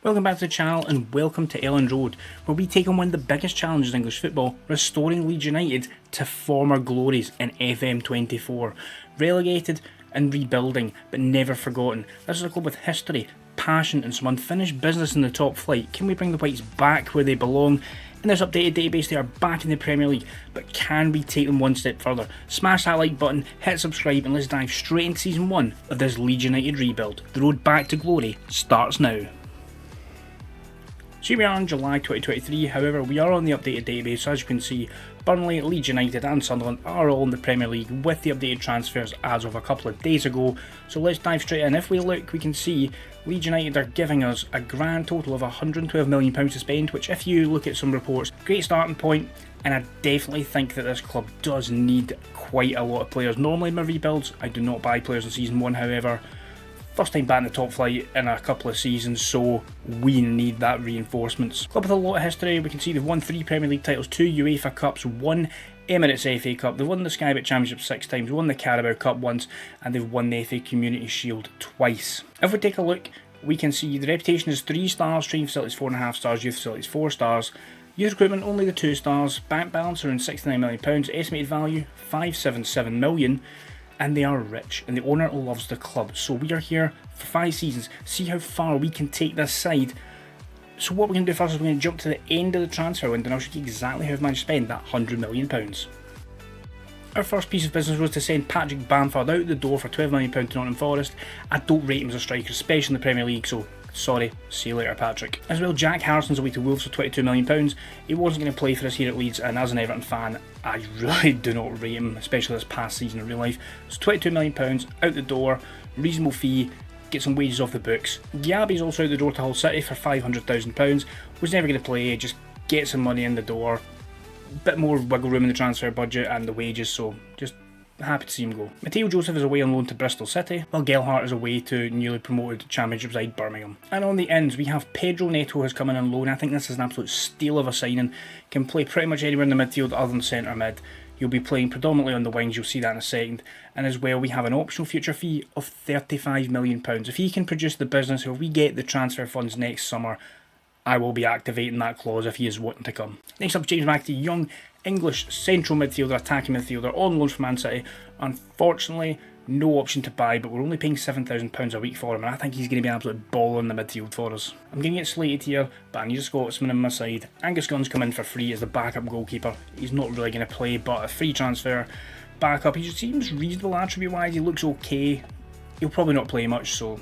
Welcome back to the channel and welcome to Elland Road, where we take on one of the biggest challenges in English football, restoring Leeds United to former glories in FM24. Relegated and rebuilding, but never forgotten. This is a club with history, passion and some unfinished business in the top flight. Can we bring the Whites back where they belong? In this updated database they are back in the Premier League, but can we take them one step further? Smash that like button, hit subscribe and let's dive straight into season 1 of this Leeds United rebuild. The road back to glory starts now. So here we are in July 2023, however we are on the updated database, so as you can see Burnley, Leeds United and Sunderland are all in the Premier League with the updated transfers as of a couple of days ago. So let's dive straight in. If we look, we can see Leeds United are giving us a grand total of £112 million to spend, which if you look at some reports, great starting point, and I definitely think that this club does need quite a lot of players. Normally in my rebuilds I do not buy players in season 1, however first time back in the top flight in a couple of seasons, so we need that reinforcements. Club with a lot of history. We can see they've won 3 Premier League titles, 2 UEFA Cups, 1 Emirates FA Cup, they've won the Sky Bet Championship 6 times, won the Carabao Cup once, and they've won the FA Community Shield twice. If we take a look, we can see the reputation is 3 stars, training facilities 4.5 stars, youth facilities 4 stars, youth recruitment only the 2 stars, bank balance around £69 million, estimated value £577 million, and they are rich, and the owner loves the club. So we are here for 5 seasons, see how far we can take this side. So what we're going to do first is we're going to jump to the end of the transfer window and I'll show you exactly how I've managed to spend that £100 million. Our first piece of business was to send Patrick Bamford out the door for £12 million to Nottingham Forest. I don't rate him as a striker, especially in the Premier League, so sorry, see you later Patrick. As well, Jack Harrison's away to Wolves for £22 million. He wasn't going to play for us here at Leeds, and as an Everton fan, I really do not rate him, especially this past season in real life. So £22 million out the door, reasonable fee, get some wages off the books. Gabby's also out the door to Hull City for £500,000. Was never going to play, just get some money in the door. Bit more wiggle room in the transfer budget and the wages, so just happy to see him go. Mateo Joseph is away on loan to Bristol City, while Gelhardt is away to newly promoted Championship side Birmingham. And on the ends, we have Pedro Neto has come in on loan. I think this is an absolute steal of a signing. Can play pretty much anywhere in the midfield other than centre mid. He'll be playing predominantly on the wings, you'll see that in a second. And as well, we have an optional future fee of £35 million. If he can produce the business, or if we get the transfer funds next summer, I will be activating that clause if he is wanting to come. Next up, James McAtee, young English central midfielder, attacking midfielder, on loan from Man City. Unfortunately, no option to buy, but we're only paying £7,000 a week for him, and I think he's going to be an absolute baller in the midfield for us. I'm going to get slated here, but I need a Scotsman on my side. Angus Gunn's come in for free as the backup goalkeeper. He's not really going to play, but a free transfer backup. He just seems reasonable attribute-wise. He looks okay. He'll probably not play much, so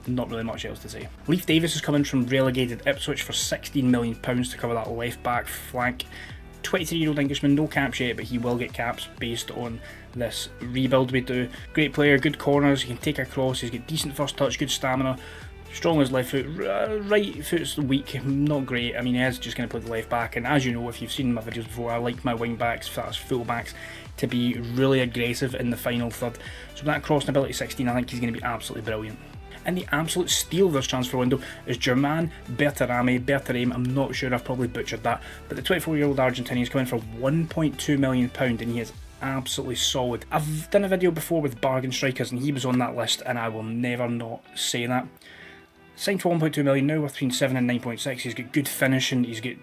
not really much else to say. Leif Davis is coming from relegated Ipswich for £16 million to cover that left back flank. 23-year-old Englishman, no caps yet, but he will get caps based on this rebuild we do. Great player, good corners, he can take a cross, he's got decent first touch, good stamina, strong as left foot, right foot's weak, not great. I mean, he is just going to play the left back, and as you know, if you've seen my videos before, I like my wing backs, that's full backs, to be really aggressive in the final third. So with that crossing ability 16, I think he's going to be absolutely brilliant. And the absolute steal of this transfer window is German Bertarame, I'm not sure, I've probably butchered that, but the 24-year-old Argentinian is coming for £1.2 million and he is absolutely solid. I've done a video before with bargain strikers and he was on that list and I will never not say that. Signed for £1.2 million, now worth between 7 and 9.6, he's got good finishing, he's got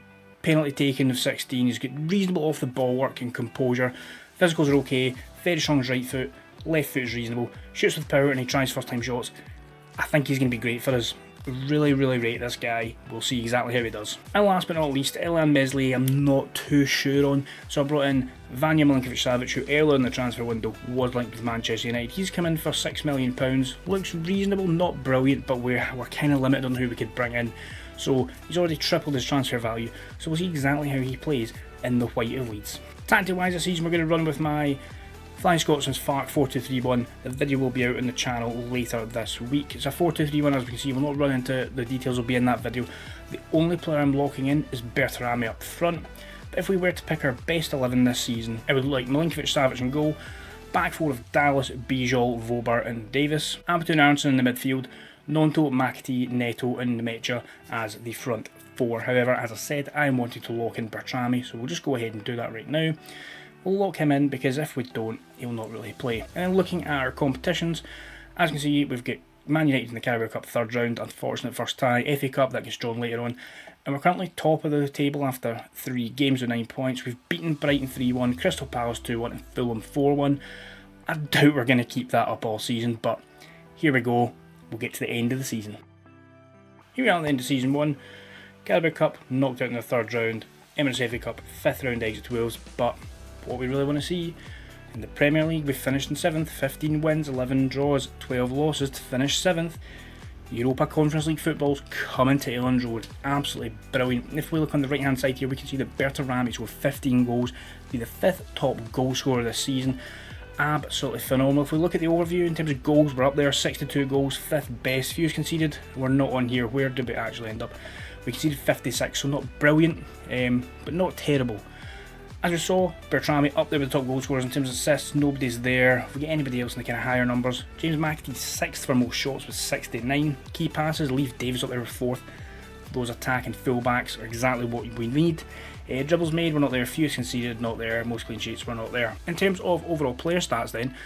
penalty taking of 16, he's got reasonable off the ball work and composure, physicals are okay, very strong as right foot, left foot is reasonable, shoots with power and he tries first time shots. I think he's going to be great for us. Really rate this guy. We'll see exactly how he does. And last but not least, Elland Mesley I'm not too sure on. So I brought in Vanja Milinkovic-Savic, who earlier in the transfer window was linked with Manchester United. He's come in for £6 million. Looks reasonable, not brilliant, but we're kind of limited on who we could bring in. So he's already tripled his transfer value. So we'll see exactly how he plays in the white of Leeds. Tactic-wise this season, we're going to run with my Flying Scotsman's FARC 4-2-3-1. The video will be out on the channel later this week. It's a 4-2-3-1, as we can see. We'll not run into the details, will be in that video. The only player I'm locking in is Bertarame up front. But if we were to pick our best 11 this season, I would like Milinkovic-Savic in goal, back four of Dallas, Bijol, Vobert and Davis, Ampadu Aronson in the midfield, Nonto, McAtee, Neto and Nemecha as the front four. However, as I said, I'm wanting to lock in Bertarame, so we'll just go ahead and do that right now. We'll lock him in because if we don't, he'll not really play. And then looking at our competitions, as you can see, we've got Man United in the Carabao Cup third round, unfortunate first tie. FA Cup, that gets drawn later on. And we're currently top of the table after 3 games with 9 points. We've beaten Brighton 3-1, Crystal Palace 2-1 and Fulham 4-1. I doubt we're going to keep that up all season, but here we go. We'll get to the end of the season. Here we are at the end of season 1. Carabao Cup knocked out in the third round. Emirates FA Cup 5th round exit to Wales. But what we really want to see, in the Premier League we finished in 7th. 15 wins, 11 draws, 12 losses to finish 7th. Europa Conference League football's coming to Elland Road. Absolutely brilliant. If we look on the right hand side here, we can see that Bertarami scored 15 goals, be the 5th top goal scorer this season. Absolutely phenomenal. If we look at the overview in terms of goals, we're up there, 62 goals, 5th best. Fewest conceded, we're not on here. Where did we actually end up? We conceded 56, so not brilliant, but not terrible. As we saw, Bertrami up there with the top goal scorers in terms of assists. Nobody's there. If we get anybody else in the kind of higher numbers, James McAtee's 6th for most shots with 69. Key passes, Leif Davis up there with 4th. Those attacking fullbacks are exactly what we need. Dribbles made, we're not there. Fewest conceded, not there. Most clean sheets, we're not there. In terms of overall player stats then,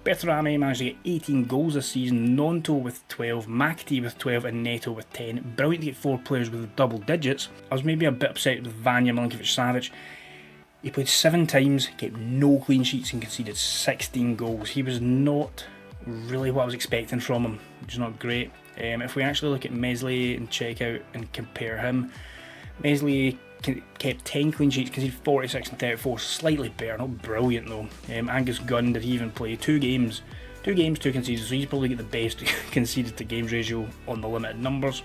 Bertarami managed to get 18 goals this season, Nonto with 12, McAtee with 12 and Neto with 10. Brilliant to get 4 players with double digits. I was maybe a bit upset with Vanja Milinkovic-Savic. He played 7 times, kept no clean sheets and conceded 16 goals. He was not really what I was expecting from him, which is not great. If we actually look at Mesley and check out and compare him, Mesley kept 10 clean sheets, conceded 46 and 34, slightly better, not brilliant though. Angus Gunn did he even play 2 games, 2 conceded, so he's probably got the best conceded to games ratio on the limited numbers.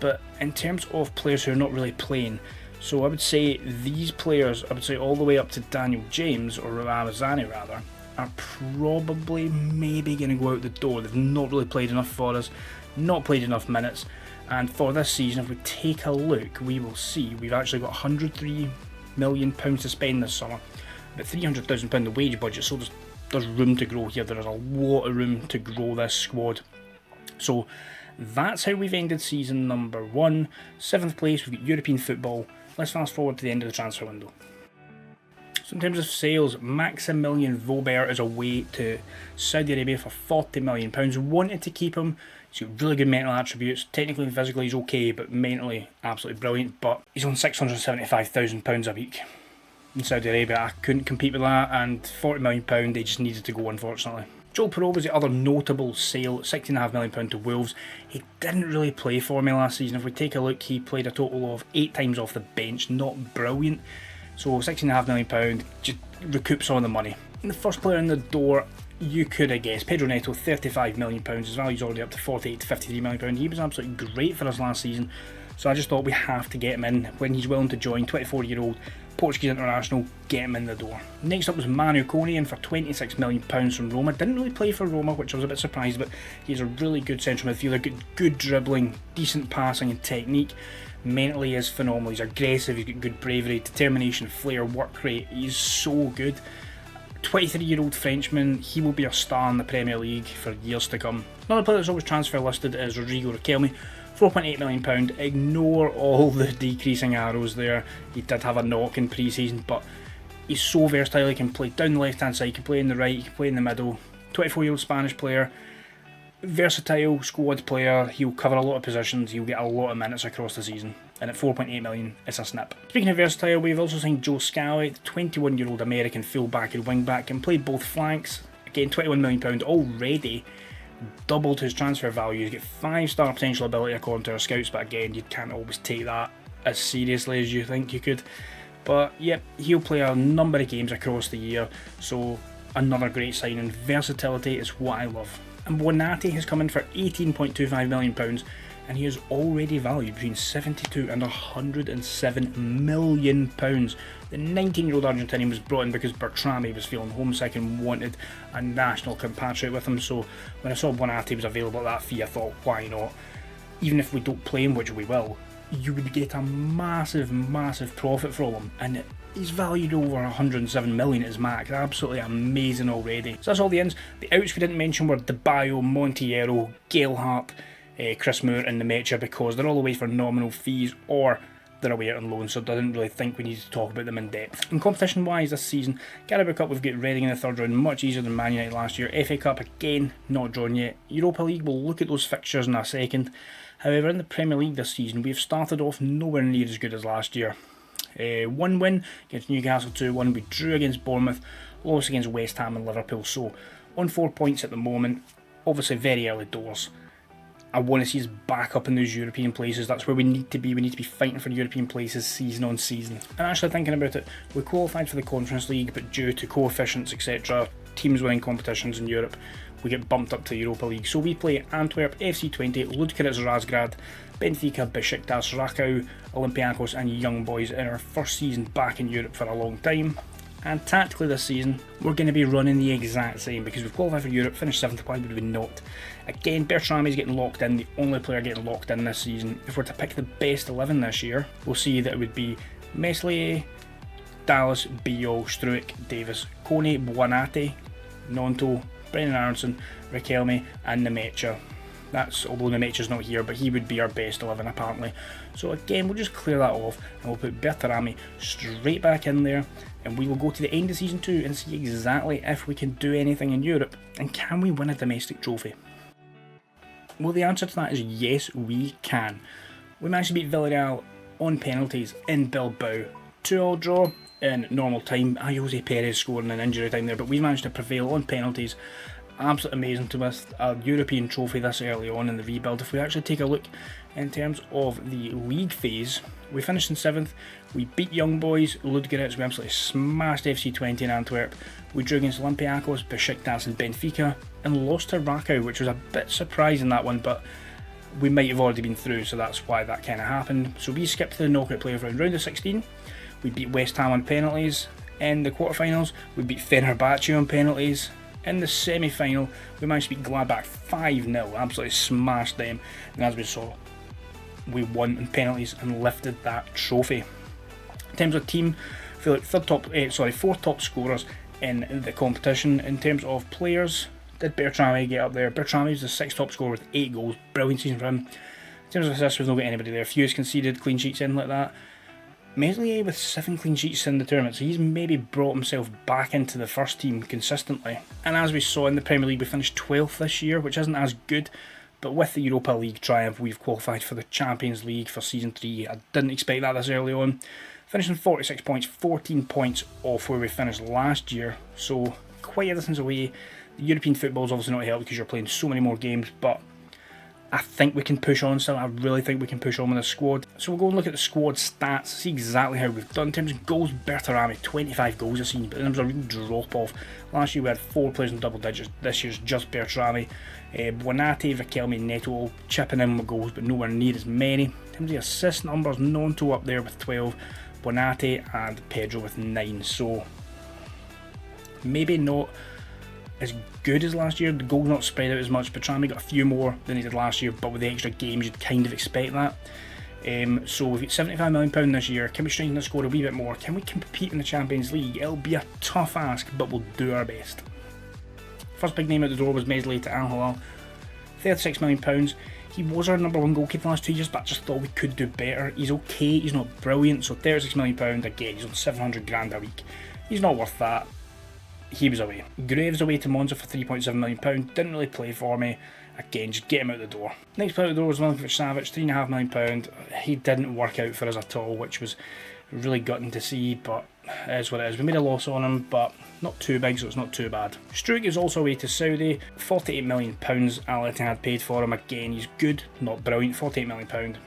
But in terms of players who are not really playing, so I would say these players, I would say all the way up to Daniel James, or Ramazani rather, are probably maybe going to go out the door. They've not really played enough for us, not played enough minutes, and for this season, if we take a look, we will see we've actually got £103 million to spend this summer, about £300,000 the wage budget, so there's room to grow here. There is a lot of room to grow this squad. So that's how we've ended season number 1. 7th place, we've got European football. Let's fast forward to the end of the transfer window. So in terms of sales, Maximilian Vauber is away to Saudi Arabia for £40 million. Wanted to keep him. He's got really good mental attributes. Technically and physically he's okay, but mentally absolutely brilliant. But he's on £675,000 a week in Saudi Arabia. I couldn't compete with that, and £40 million they just needed to go, unfortunately. Joel Perot was the other notable sale, £16.5 million to Wolves. He didn't really play for me last season. If we take a look, he played a total of 8 times off the bench, not brilliant. So £16.5 million, just recoup some of the money. And the first player in the door, you could have guessed, Pedro Neto, £35 million. His value's already up to £48 to £53 million. He was absolutely great for us last season. So I just thought we have to get him in when he's willing to join. 24-year-old Portuguese international, get him in the door. Next up was Manu Koné for £26 million from Roma. Didn't really play for Roma, which I was a bit surprised, but he's a really good central midfielder, good dribbling, decent passing and technique. Mentally he is phenomenal. He's aggressive, he's got good bravery, determination, flair, work rate. He's so good. 23-year-old Frenchman, he will be a star in the Premier League for years to come. Another player that's always transfer listed is Rodrigo Riquelme. £4.8 million. Ignore all the decreasing arrows there. He did have a knock in pre-season, but he's so versatile. He can play down the left hand side, he can play in the right, he can play in the middle. 24-year-old Spanish player, versatile squad player. He'll cover a lot of positions, he'll get a lot of minutes across the season, and at £4.8 million it's a snip. Speaking of versatile, we've also signed Joe Scally, the 21-year-old American fullback and wingback, can play both flanks. Again, £21 million already. Doubled his transfer value. He's got 5-star potential ability according to our scouts, but again, you can't always take that as seriously as you think you could. But yep, he'll play a number of games across the year, so another great signing. Versatility is what I love. And Bonatti has come in for £18.25 million, and he is already valued between 72 and £107 million. The 19-year-old Argentinian was brought in because Bertrami was feeling homesick and wanted a national compatriot with him, so when I saw Bonatti was available at that fee, I thought, why not? Even if we don't play him, which we will, you would get a massive profit from him, and he's valued over 107 million at his max. Absolutely amazing already. So that's all the ins. The outs we didn't mention were DeBayo, Montiero, Gelhardt, Chris Moore and Nemecha, because they're all away for nominal fees or they're away on loan, so I didn't really think we needed to talk about them in depth. And competition wise this season, Carabao Cup we've got Reading in the third round, much easier than Man United last year. FA Cup again, not drawn yet. Europa League, we'll look at those fixtures in a second. However, in the Premier League this season, we've started off nowhere near as good as last year. One win against Newcastle 2-1, we drew against Bournemouth, lost against West Ham and Liverpool, so on 4 points at the moment, obviously very early doors. I want to see us back up in those European places. That's where we need to be. We need to be fighting for European places season on season. And actually thinking about it, we qualified for the Conference League, but due to coefficients, etc., teams winning competitions in Europe, we get bumped up to the Europa League. So we play Antwerp, FC20, Ludogorets Razgrad, Benfica, Besiktas, Rakau, Olympiacos and Young Boys in our first season back in Europe for a long time. And tactically this season, we're going to be running the exact same because we've qualified for Europe, finished 7th, why would we not? Again, Bertrami is getting locked in, the only player getting locked in this season. If we're to pick the best 11 this year, we'll see that it would be Meslier, Dallas, Biol, Struik, Davis, Kone, Buonate, Nonto, Brennan Aronson, Riquelme and Nemecha. That's, although Nemecha's not here, but he would be our best 11 apparently. So again, we'll just clear that off and we'll put Bertrami straight back in there, and we will go to the end of season 2 and see exactly if we can do anything in Europe and can we win a domestic trophy. Well, the answer to that is yes, we can. We managed to beat Villarreal on penalties in Bilbao. 2-2 draw in normal time. Jose Perez scoring in injury time there, but we managed to prevail on penalties. Absolutely amazing to us, a European trophy this early on in the rebuild. If we actually take a look in terms of the league phase, we finished in 7th, we beat Young Boys, Ludogorets, we absolutely smashed FC20 in Antwerp, we drew against Olympiacos, Besiktas and Benfica, and lost to Rakau, which was a bit surprising that one, but we might have already been through, so that's why that kind of happened. So we skipped to the knockout playoff round of 16, we beat West Ham on penalties. In the quarterfinals, we beat Fenerbahce on penalties. In the semi-final, we managed to beat Gladbach 5-0, absolutely smashed them, and as we saw, we won on penalties and lifted that trophy. In terms of team, I feel like 4th top scorers in the competition. In terms of players, did Bertrami get up there? Bertrami is the 6th top scorer with 8 goals, brilliant season for him. In terms of assists, we've not got anybody there. Few conceded, clean sheets in like that. Meslier with 7 clean sheets in the tournament, so he's maybe brought himself back into the first team consistently. And as we saw in the Premier League, we finished 12th this year, which isn't as good, but with the Europa League triumph, we've qualified for the Champions League for Season 3. I didn't expect that this early on. Finishing 46 points, 14 points off where we finished last year, so quite a distance away. The European football is obviously not helped because you're playing so many more games, but I think we can push on still. I really think we can push on with the squad. So we'll go and look at the squad stats, see exactly how we've done. In terms of goals, Bertrami, 25 goals a season, but there was a real drop off. Last year we had 4 players in double digits, this year's just Bertrami. Buonate, Riquelme, Neto chipping in with goals, but nowhere near as many. In terms of assist numbers, Nonto up there with 12, Buonate and Pedro with 9. So maybe not as good as last year, the goals not spread out as much. Bertrami got a few more than he did last year, but with the extra games you'd kind of expect that. So we've got £75 million this year. Can we strengthen the squad a wee bit more? Can we compete in the Champions League? It'll be a tough ask, but we'll do our best. First big name out the door was Meslier to Al Hilal, £36 million. He was our number 1 goalkeeper the last 2 years, but I just thought we could do better. He's okay, he's not brilliant, so £36 million, again, he's on 700 grand a week. He's not worth that. He was away. Graves away to Monza for £3.7 million, didn't really play for me. Again, just get him out the door. Next player out the door was Milinkovic-Savic, £3.5 million. He didn't work out for us at all, which was really gutting to see, but it is what it is. We made a loss on him, but not too big, so it's not too bad. Struik is also away to Saudi, £48 million Al Ittihad paid for him. Again, he's good, not brilliant, £48 million.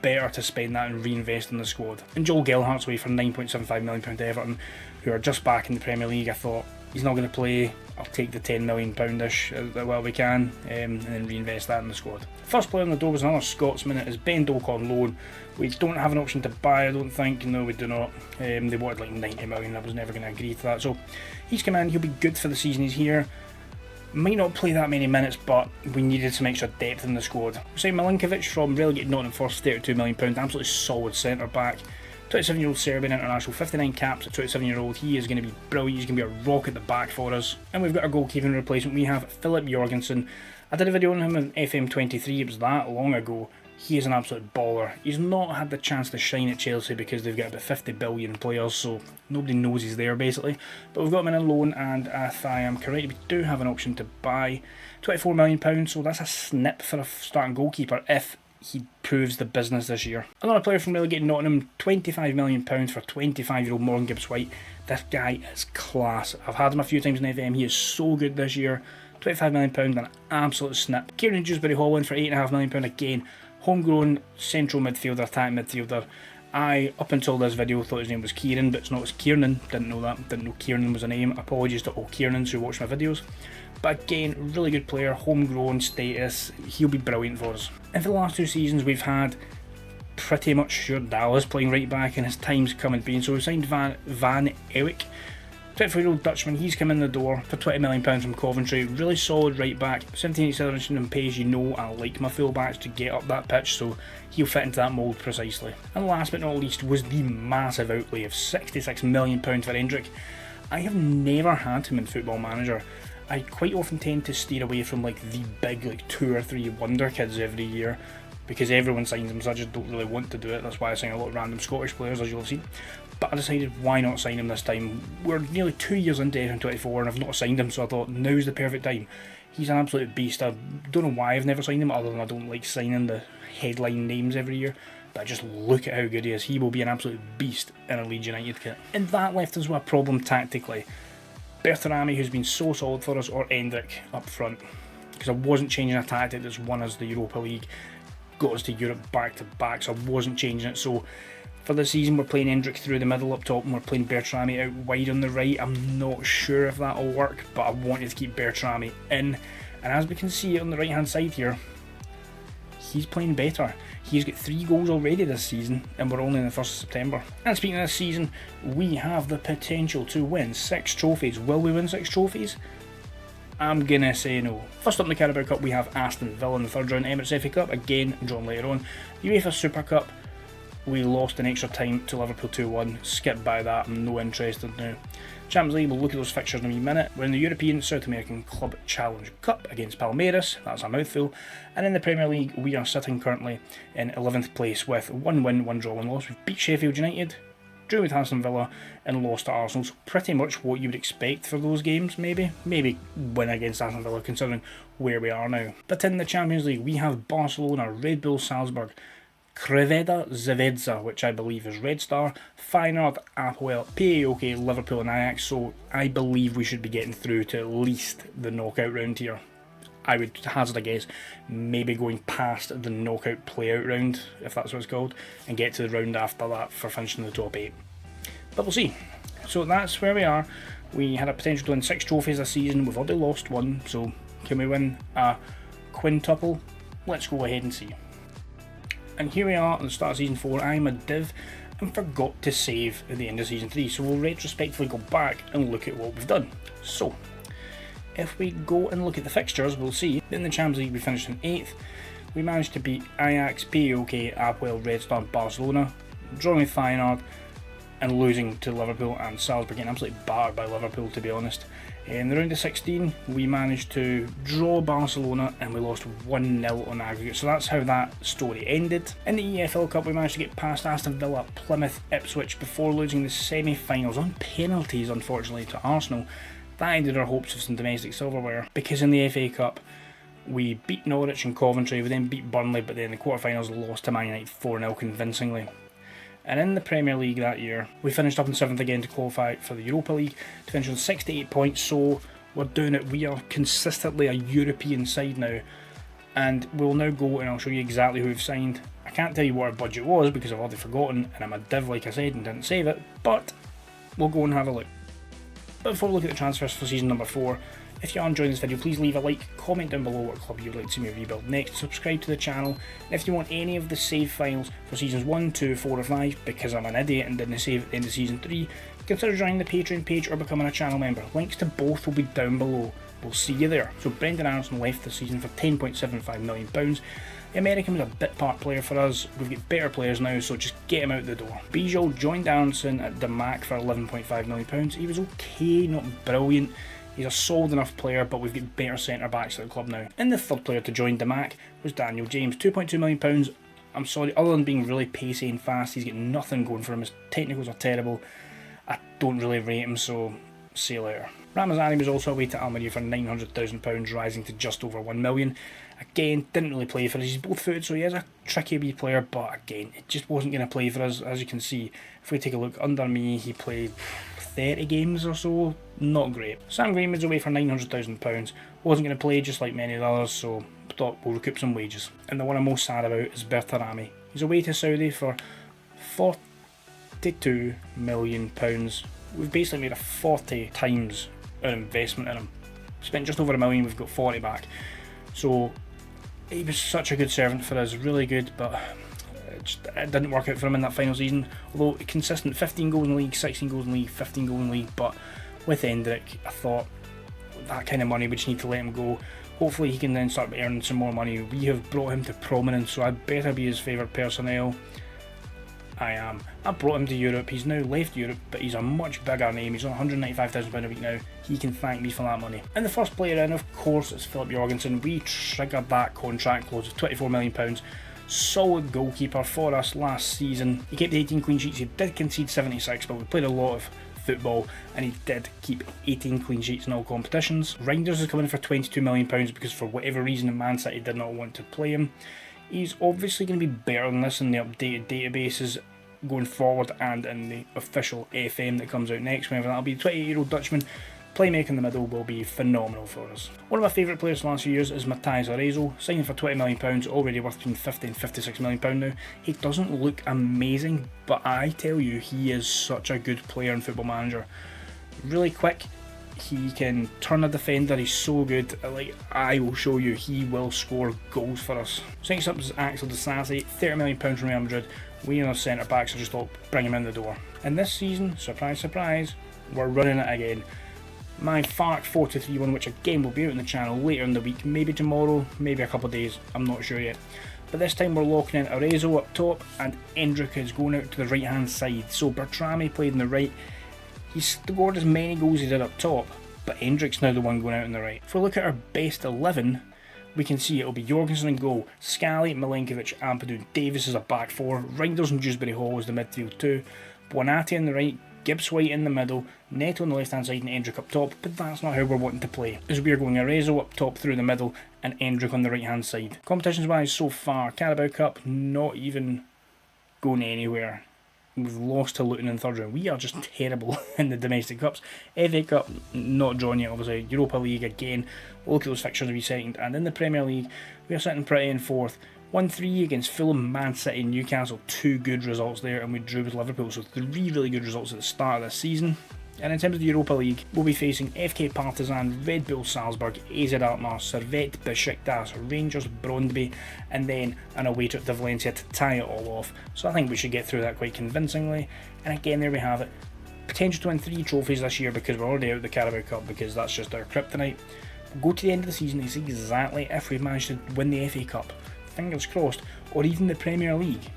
Better to spend that and reinvest in the squad. And Joel Gelhart's away for £9.75 million to Everton, who are just back in the Premier League. I thought, he's not going to play, I'll take the £10 million-ish while we can, and then reinvest that in the squad. First player on the door was another Scotsman. It is Ben Doak on loan. We don't have an option to buy, I don't think. No, we do not. They wanted like 90 million, I was never going to agree to that. So he's come in, he'll be good for the season he's here. Might not play that many minutes, but we needed some extra depth in the squad. We signed Milinkovic from relegated Nottingham Forest, £32 million, absolutely solid centre back. 27-year-old Serbian international, 59 caps, a 27-year-old. He is going to be brilliant, he's going to be a rock at the back for us. And we've got our goalkeeping replacement, we have Philip Jorgensen. I did a video on him on FM24, it was that long ago. he is an absolute baller. He's not had the chance to shine at Chelsea because they've got about 50 billion players, so nobody knows he's there basically. But we've got him in a loan, and if I am correct, we do have an option to buy £24 million, so that's a snip for a starting goalkeeper if he proves the business this year. Another player from relegated Nottingham, £25 million for 25-year-old Morgan Gibbs-White. This guy is class. I've had him a few times in FM. He is so good this year. £25 million, an absolute snip. Kieran Dewsbury-Hall for £8.5 million, again, homegrown central midfielder, attacking midfielder. I, up until this video, thought his name was Kieran, but it's not, it's Kiernan. Didn't know that, didn't know Kieran was a name. Apologies to all Kiernans who watch my videos. But again, really good player, homegrown status, he'll be brilliant for us. And for the last 2 seasons, we've had pretty much Stuart Dallas playing right back, and his time's come and been. So we've signed Van Eyck, 24-year-old Dutchman. He's come in the door for £20 million from Coventry. Really solid right back, 17 acceleration and pace. You know I like my fullbacks to get up that pitch, so he'll fit into that mould precisely. And last but not least was the massive outlay of £66 million for Hendrick. I have never had him in Football Manager. I quite often tend to steer away from like the big, like 2 or 3 wonder kids every year, because everyone signs them, so I just don't really want to do it. That's why I sign a lot of random Scottish players, as you'll have seen. But I decided, why not sign him this time? We're nearly 2 years into FM24 and I've not signed him, so I thought now's the perfect time. He's an absolute beast. I don't know why I've never signed him, other than I don't like signing the headline names every year. But just look at how good he is. He will be an absolute beast in a Leeds United kit. And that left us with a problem tactically. Bertarami, who's been so solid for us, or Hendrick up front. Because I wasn't changing a tactic that's won us the Europa League, got us to Europe back to back, so I wasn't changing it. So for the season, we're playing Hendrick through the middle up top, and we're playing Bertarami out wide on the right. I'm not sure if that'll work, but I wanted to keep Bertarami in. And as we can see on the right hand side here, he's playing better. He's got 3 goals already this season, and we're only in the 1st of September. And speaking of this season, we have the potential to win 6 trophies. Will we win 6 trophies? I'm gonna say no. First up in the Carabao Cup, we have Aston Villa in the 3rd round. Emirates FA Cup, again, drawn later on. UEFA Super Cup, we lost in extra time to Liverpool 2-1. Skip by that, I'm no interested now. Champions League, we'll look at those fixtures in a wee minute. We're in the European South American Club Challenge Cup against Palmeiras, that's a mouthful. And in the Premier League, we are sitting currently in 11th place with 1 win, 1 draw, 1 loss. We've beat Sheffield United, drew with Aston Villa, and lost to Arsenal. So pretty much what you would expect for those games, maybe. Maybe win against Aston Villa, considering where we are now. But in the Champions League, we have Barcelona, Red Bull Salzburg, Crvena Zvezda, which I believe is Red Star, Feyenoord, Apoel, PAOK, Liverpool and Ajax, so I believe we should be getting through to at least the knockout round here. I would hazard a guess, maybe going past the knockout play-out round, if that's what it's called, and get to the round after that for finishing the top 8. But we'll see. So that's where we are. We had a potential to win 6 trophies this season, we've already lost 1, so can we win a quintuple? Let's go ahead and see. And here we are at the start of Season 4, I'm a div and forgot to save at the end of Season 3, so we'll retrospectively go back and look at what we've done. So, if we go and look at the fixtures, we'll see that in the Champions League we finished in 8th, we managed to beat Ajax, PAOK, Apoel, Red Star and Barcelona, drawing with Feyenoord, and losing to Liverpool and Salzburg, getting absolutely battered by Liverpool, to be honest. In the round of 16, we managed to draw Barcelona and we lost 1-0 on aggregate, so that's how that story ended. In the EFL Cup, we managed to get past Aston Villa, Plymouth, Ipswich before losing the semi-finals on penalties, unfortunately, to Arsenal. That ended our hopes of some domestic silverware, because in the FA Cup, we beat Norwich and Coventry, we then beat Burnley, but then in the quarterfinals lost to Man United 4-0 convincingly. And in the Premier League that year, we finished up in 7th again to qualify for the Europa League, to finish on 68 points, so we're doing it. We are consistently a European side now, and we'll now go and I'll show you exactly who we've signed. I can't tell you what our budget was because I've already forgotten, and I'm a div like I said and didn't save it, but we'll go and have a look. But before we look at the transfers for season number 4, if you are enjoying this video, please leave a like, comment down below what club you'd like to see me rebuild next, subscribe to the channel, and if you want any of the save files for seasons 1, 2, 4 or 5, because I'm an idiot and didn't save at the end of season 3, consider joining the Patreon page or becoming a channel member. Links to both will be down below. We'll see you there. So Brendan Aronson left this season for £10.75 million. The American was a bit part player for us. We've got better players now, so just get him out the door. Bijou joined Aronson at Damac for £11.5 million. He was okay, not brilliant. He's a solid enough player, but we've got better centre backs at the club now. And the third player to join Damac was Daniel James, £2.2 million, I'm sorry, other than being really pacey and fast, he's got nothing going for him. His technicals are terrible. I don't really rate him, so see you later. Ramazani was also away to Almeria for £900,000, rising to just over £1 million. Again, didn't really play for us. He's both footed, so he is a tricky wee player, but again, it just wasn't going to play for us. As you can see, if we take a look under me, he played 30 games or so. Not great. Sam Green was away for £900,000. Wasn't going to play, just like many of the others, so thought we'll recoup some wages. And the one I'm most sad about is Bertarami. He's away to Saudi for £42 million. We've basically made a 40 times our investment in him. Spent just over £1 million, we've got 40 back. So he was such a good servant for us, really good, but it didn't work out for him in that final season. Although consistent, 15 goals in the league, 16 goals in the league, 15 goals in the league, but with Hendrick, I thought that kind of money we just need to let him go. Hopefully he can then start earning some more money. We have brought him to prominence, so I'd better be his favourite personnel. I am. I brought him to Europe. He's now left Europe, but he's a much bigger name. He's on £195,000 a week now. He can thank me for that money. And the first player in, of course, is Philip Jorgensen. We triggered that contract clause of £24 million. Solid goalkeeper for us last season. He kept 18 clean sheets. He did concede 76, but we played a lot of football, and he did keep 18 clean sheets in all competitions. Reinders is coming in for £22 million because for whatever reason Man City did not want to play him. He's obviously going to be better than this in the updated databases going forward and in the official FM that comes out next. Whenever that'll be, 28-year-old Dutchman. Playmaking in the middle will be phenomenal for us. One of my favourite players the last few years is Matthias Arezzo, signing for £20 million, already worth between £50 and £56 million now. He doesn't look amazing, but I tell you, he is such a good player in Football Manager. Really quick, he can turn a defender, he's so good. Like, I will show you, he will score goals for us. So next up is Axel Disasi, £30 million from Real Madrid. We are centre backs, so just thought bring him in the door. And this season, surprise, surprise, we're running it again. My FARC 4-2-3-1, which again will be out on the channel later in the week, maybe tomorrow, maybe a couple of days, I'm not sure yet. But this time we're locking in Arezzo up top and Hendrick is going out to the right hand side. So Bertrami played on the right, he scored as many goals as he did up top, but Hendrick's now the one going out on the right. If we look at our best 11, we can see it'll be Jorgensen in goal, Scally, Milenkovic, Ampadu, Davis is a back four, Reinders and Dewsbury Hall is the midfield two, Buonatti on the right, Gibbs White in the middle, Neto on the left hand side and Hendrick up top, but that's not how we're wanting to play, as we are going Arezzo up top through the middle and Hendrick on the right hand side. Competitions wise so far, Carabao Cup not even going anywhere. We've lost to Luton in the third round. We are just terrible in the domestic cups. FA Cup not drawn yet obviously. Europa League again, look at those fixtures we second, and in the Premier League we are sitting pretty in fourth. 1-3 against Fulham, Man City, Newcastle, 2 good results there, and we drew with Liverpool, so 3 really good results at the start of this season. And in terms of the Europa League, we'll be facing FK Partizan, Red Bull Salzburg, AZ Alkmaar, Servette, Besiktas, Rangers, Brøndby, and then an away trip to Valencia to tie it all off. So I think we should get through that quite convincingly. And again, there we have it. Potential to win 3 trophies this year because we're already out of the Carabao Cup because that's just our kryptonite. We'll go to the end of the season and see exactly if we've managed to win the FA Cup. Fingers crossed, or even the Premier League.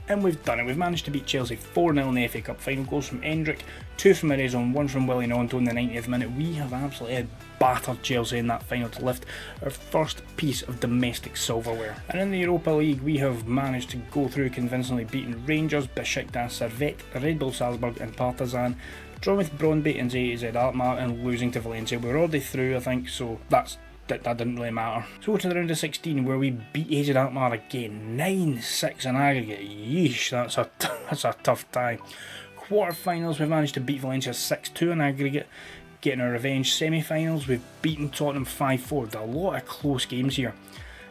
And we've done it, we've managed to beat Chelsea 4-0 in the FA Cup final, goals from Hendrick, 2 from Arezzo and 1 from Willie Gnonto in the 90th minute. We have absolutely battered Chelsea in that final to lift our first piece of domestic silverware. And in the Europa League we have managed to go through convincingly, beating Rangers, Besiktas, Servette, Red Bull Salzburg and Partizan, drawing with Brøndby and AZ Alkmaar and losing to Valencia. We're already through I think, so that didn't really matter. So to the round of 16 where we beat AZ Alkmaar again, 9-6 in aggregate. Yeesh, that's a tough tie. Quarter-finals we've managed to beat Valencia 6-2 in aggregate, getting our revenge. Semi-finals we've beaten Tottenham 5-4, a lot of close games here.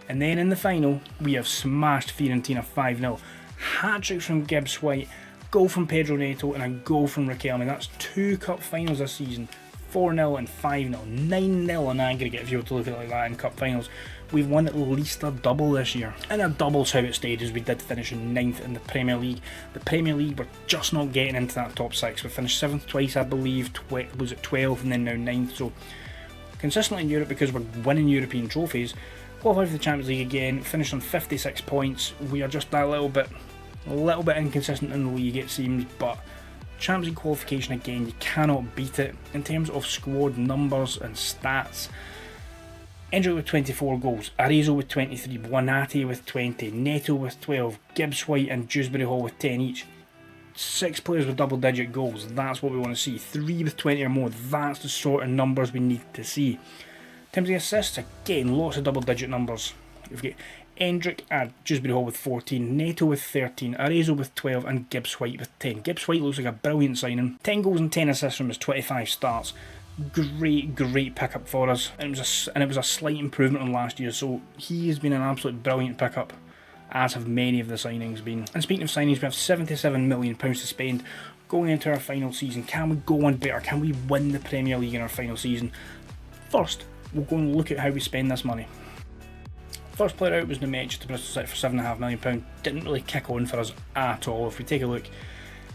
And then in the final we have smashed Fiorentina 5-0. Hat-tricks from Gibbs White, goal from Pedro Neto and a goal from Riquelme. That's 2 cup finals this season. 4-0 and 5-0, 9-0 in aggregate if you were to look at it like that in cup finals. We've won at least a double this year. And a double's how it stayed, as we did finish in 9th in the Premier League. The Premier League, we're just not getting into that top 6. We finished 7th twice I believe, was it 12th and then now 9th. So consistently in Europe because we're winning European trophies. Qualified for the Champions League again, finished on 56 points. We are just a little bit inconsistent in the league it seems, but Champions League qualification again, you cannot beat it. In terms of squad numbers and stats, Endrick with 24 goals, Arezzo with 23, Buonati with 20, Neto with 12, Gibbs White and Dewsbury Hall with 10 each. 6 players with double digit goals, that's what we want to see. 3 with 20 or more, that's the sort of numbers we need to see. In terms of assists, again, lots of double digit numbers. We've got Endrick at Dewsbury Hall with 14, Neto with 13, Arezzo with 12 and Gibbs White with 10. Gibbs White looks like a brilliant signing. 10 goals and 10 assists from his 25 starts. Great pickup for us, and it was a slight improvement on last year, so he has been an absolute brilliant pickup, as have many of the signings been. And speaking of signings, we have £77 million to spend going into our final season. Can we go on better? Can we win the Premier League in our final season? First, we'll go and look at how we spend this money. First player out was Nemec to Bristol City for £7.5 million. Didn't really kick on for us at all. If we take a look,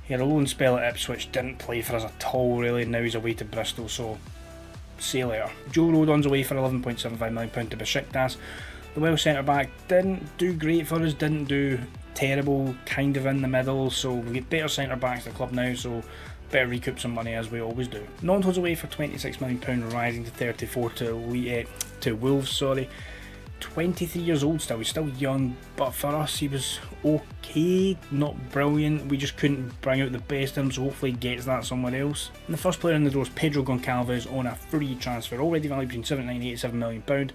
he had a loan spell at Ipswich, didn't play for us at all really, now he's away to Bristol, so see you later. Joe Rodon's away for £11.75 million to Besiktas. The Welsh centre back didn't do great for us, didn't do terrible, kind of in the middle, so we get better centre backs at the club now, so better recoup some money as we always do. Nonto's away for £26 million, rising to 34 to Wolves. 23 years old still, he's still young, but for us he was okay, not brilliant. We just couldn't bring out the best in him, so hopefully he gets that somewhere else. And the first player in the door is Pedro Goncalves on a free transfer, already valued between £79 and £87 million.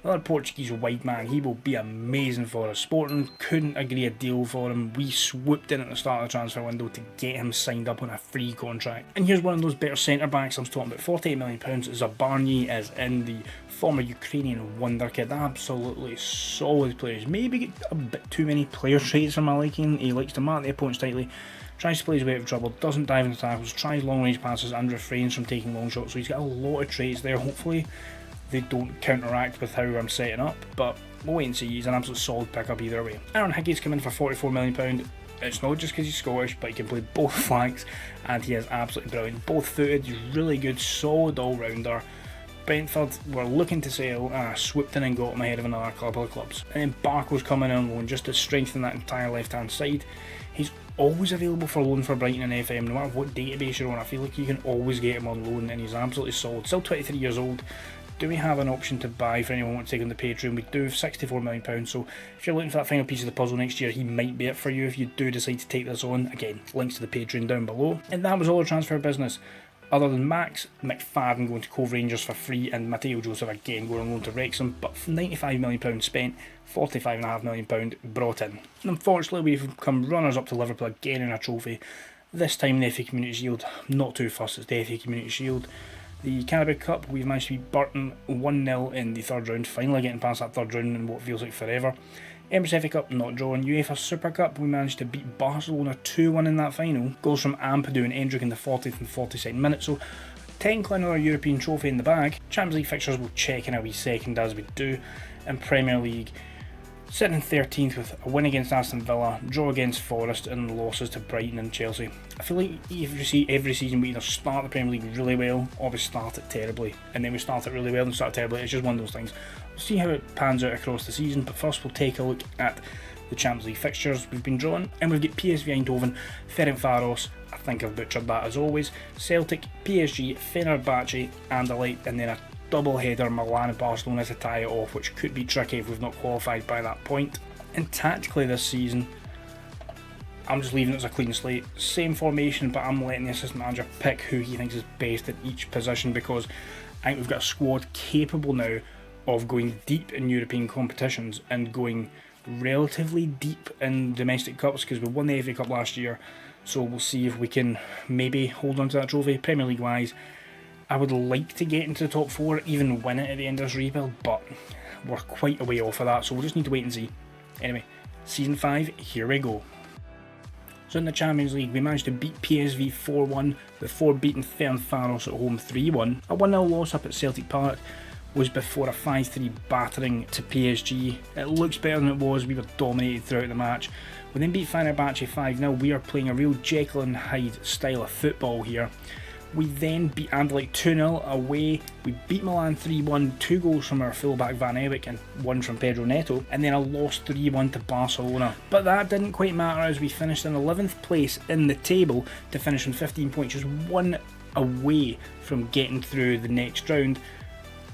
Another Portuguese wide man, he will be amazing for us. Sporting couldn't agree a deal for him. We swooped in at the start of the transfer window to get him signed up on a free contract. And here's one of those better centre backs I was talking about, £48 million. Zabarny is in, the former Ukrainian wonder kid. Absolutely solid players. Maybe get a bit too many player traits for my liking. He likes to mark the opponents tightly, tries to play his way out of trouble, doesn't dive into tackles, tries long range passes and refrains from taking long shots. So he's got a lot of traits there. Hopefully they don't counteract with how I'm setting up, but we'll wait and see. He's an absolute solid pickup either way. Aaron Hickey's come in for £44 million. It's not just because he's Scottish, but he can play both flanks and he is absolutely brilliant. Both footed, he's really good, solid all-rounder. Brentford were looking to sell, and I swooped in and got him ahead of another couple of clubs. And then Barco's coming in on loan just to strengthen that entire left-hand side. He's always available for loan for Brighton and FM, no matter what database you're on. I feel like you can always get him on loan, and he's absolutely solid. Still 23 years old. Do we have an option to buy for anyone who wants to take on the Patreon? We do have £64 million, so if you're looking for that final piece of the puzzle next year, he might be it for you if you do decide to take this on. Again, links to the Patreon down below. And that was all our transfer business. Other than Max McFadden going to Cove Rangers for free and Matteo Joseph again going on loan to Wrexham, but £95 million spent, £45.5 million brought in. And unfortunately we've come runners up to Liverpool again in a trophy, this time the FA Community Shield. Not too fussed, it's the FA Community Shield. The Carabao Cup, we've managed to beat Burton 1-0 in the third round, finally getting past that third round in what feels like forever. Emirates FA Cup, not drawn. UEFA Super Cup, we managed to beat Barcelona 2-1 in that final. Goals from Ampadu and Endrick in the 40th and 42nd minute, so technically another European trophy in the bag. Champions League fixtures we'll check in a wee second as we do. And Premier League, sitting 13th with a win against Aston Villa, draw against Forest and losses to Brighton and Chelsea. I feel like if you see every season we either start the Premier League really well or we start it terribly, and then we start it really well and start it terribly. It's just one of those things. We'll see how it pans out across the season, but first we'll take a look at the Champions League fixtures we've been drawn, and we've got PSV Eindhoven, Ferencváros, I think I've butchered that as always, Celtic, PSG, Fenerbahce, Anderlecht, and then a double header Milan and Barcelona to tie it off, which could be tricky if we've not qualified by that point. And tactically this season, I'm just leaving it as a clean slate. Same formation, but I'm letting the assistant manager pick who he thinks is best at each position, because I think we've got a squad capable now of going deep in European competitions and going relatively deep in domestic cups, because we won the FA Cup last year, so we'll see if we can maybe hold on to that trophy. Premier League wise, I would like to get into the top 4, even win it at the end of this rebuild, but we're quite a way off of that, so we'll just need to wait and see. Anyway, Season 5, here we go. So in the Champions League, we managed to beat PSV 4-1 before beating Ferencváros at home 3-1. A 1-0 loss up at Celtic Park was before a 5-3 battering to PSG. It looks better than it was, we were dominated throughout the match. We then beat Fenerbahce 5-0, we are playing a real Jekyll and Hyde style of football here. We then beat Anderlecht 2-0 away, we beat Milan 3-1, 2 goals from our fullback Van Eyck and 1 from Pedro Neto, and then a loss 3-1 to Barcelona. But that didn't quite matter as we finished in 11th place in the table to finish on 15 points, just 1 away from getting through the next round.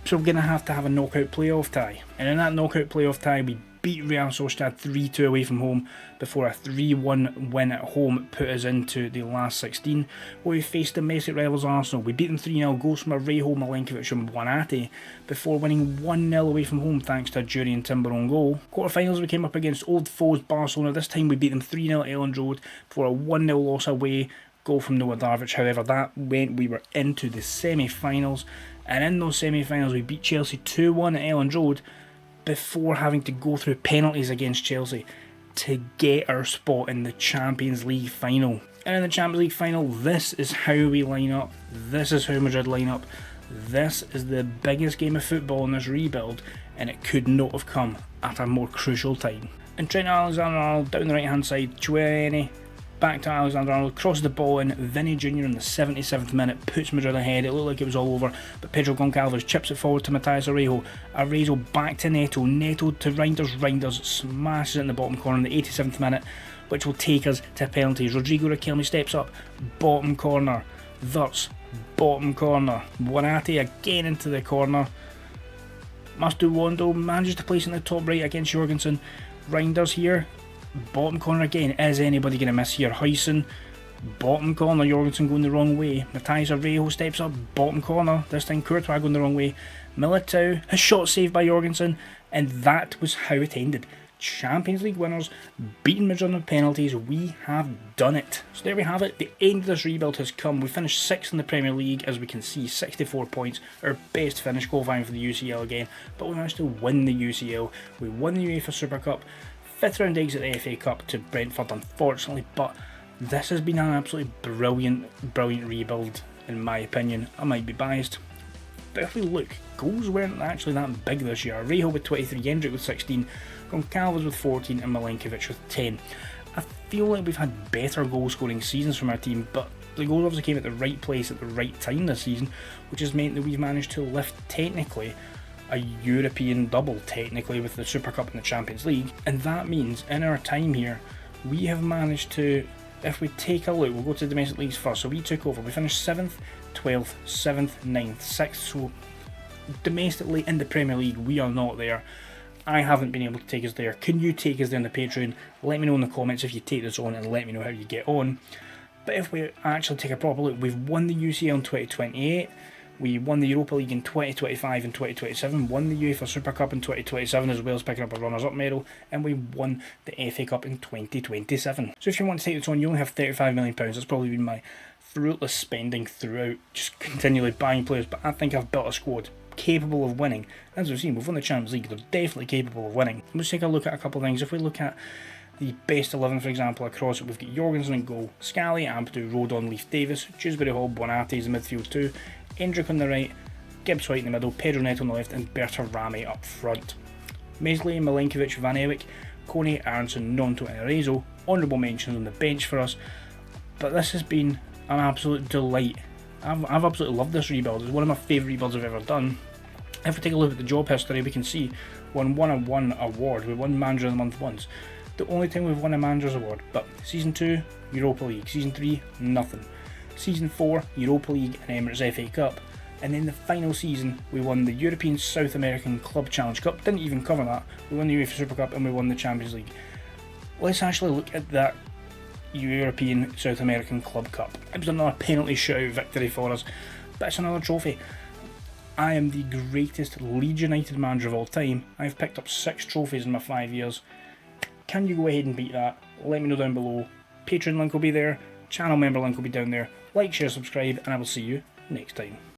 So we're going to have a knockout playoff tie. And in that knockout playoff tie, we beat Real Sociedad 3-2 away from home before a 3-1 win at home put us into the last 16, where we faced domestic rivals Arsenal. We beat them 3-0, goals from Arejo, Milenkovic and Buonate, before winning 1-0 away from home thanks to a Jurriën Timber on goal. Quarterfinals we came up against old foes Barcelona. This time we beat them 3-0 at Elland Road before a 1-0 loss away, goal from Noah Darvic. However, that meant we were into the semi-finals, and in those semi-finals we beat Chelsea 2-1 at Elland Road before having to go through penalties against Chelsea to get our spot in the Champions League final. And in the Champions League final, this is how we line up. This is how Madrid line up. This is the biggest game of football in this rebuild, and it could not have come at a more crucial time. And Trent Alexander-Arnold down the right hand side, Chouameni back to Alexander-Arnold, crosses the ball in, Vinny Jr. in the 77th minute puts Madrid ahead. It looked like it was all over, but Pedro Goncalves chips it forward to Matthias Arejo. Arejo back to Neto, Neto to Reinders smashes it in the bottom corner in the 87th minute, which will take us to penalties. Rodrigo Riquelme steps up, bottom corner, Wirtz, bottom corner, Buonate again into the corner, Mastuwondo manages to place in the top right against Jorgensen. Reinders here, bottom corner again. Is anybody going to miss here? Huijsen, bottom corner, Jorgensen going the wrong way. Matthias Arejo steps up, bottom corner, this time Courtois going the wrong way. Militao, his shot saved by Jorgensen, and that was how it ended. Champions League winners, beating Madrid on penalties. We have done it. So there we have it. The end of this rebuild has come. We finished 6th in the Premier League, as we can see, 64 points. Our best finish, qualifying for the UCL again. But we managed to win the UCL. We won the UEFA Super Cup. 5th round exit at the FA Cup to Brentford, unfortunately. But this has been an absolutely brilliant rebuild, in my opinion. I might be biased, but if we look, goals weren't actually that big this year. Arejo with 23, Hendrick with 16, Goncalves with 14 and Milenkovic with 10. I feel like we've had better goal scoring seasons from our team, but the goals obviously came at the right place at the right time this season, which has meant that we've managed to lift technically a European double, technically, with the Super Cup and the Champions League. And that means in our time here we have managed to, if we take a look, we'll go to the domestic leagues first. So we took over, we finished 7th, 12th, 7th, 9th, 6th. So domestically in the Premier League we are not there. I haven't been able to take us there. Can you take us there on the Patreon? Let me know in the comments if you take this on, and let me know how you get on. But if we actually take a proper look, we've won the UCL in 2028, we won the Europa League in 2025 and 2027, won the UEFA Super Cup in 2027 as well as picking up a runners-up medal, and we won the FA Cup in 2027. So if you want to take this on, you only have £35 million. That's probably been my fruitless spending throughout, just continually buying players, but I think I've built a squad capable of winning. As we've seen, we've won the Champions League, they're definitely capable of winning. Let's take a look at a couple of things. If we look at the best 11, for example, across it, we've got Jorgensen in goal, Scally, Ampadu, Rodon, Leaf Davis, Dewsbury Hall, Buonate is in midfield too, Hendrick on the right, Gibbs White in the middle, Pedro Neto on the left, and Bertarami up front. Mesley, Milenkovic, Van Eyck, Kone, Aronson, Nonto and Arezzo, honourable mentions on the bench for us. But this has been an absolute delight. I've absolutely loved this rebuild. It's one of my favourite rebuilds I've ever done. If we take a look at the job history, we can see we won one award. We won Manager of the Month once. The only time we've won a Manager's Award. But Season 2, Europa League. Season 3, nothing. Season 4, Europa League and Emirates FA Cup. And then the final season, we won the European South American Club Challenge Cup. Didn't even cover that. We won the UEFA Super Cup and we won the Champions League. Let's actually look at that European South American Club Cup. It was another penalty shootout victory for us, but it's another trophy. I am the greatest Leeds United manager of all time. I've picked up 6 trophies in my 5 years. Can you go ahead and beat that? Let me know down below. Patreon link will be there, channel member link will be down there. Like, share, subscribe, and I will see you next time.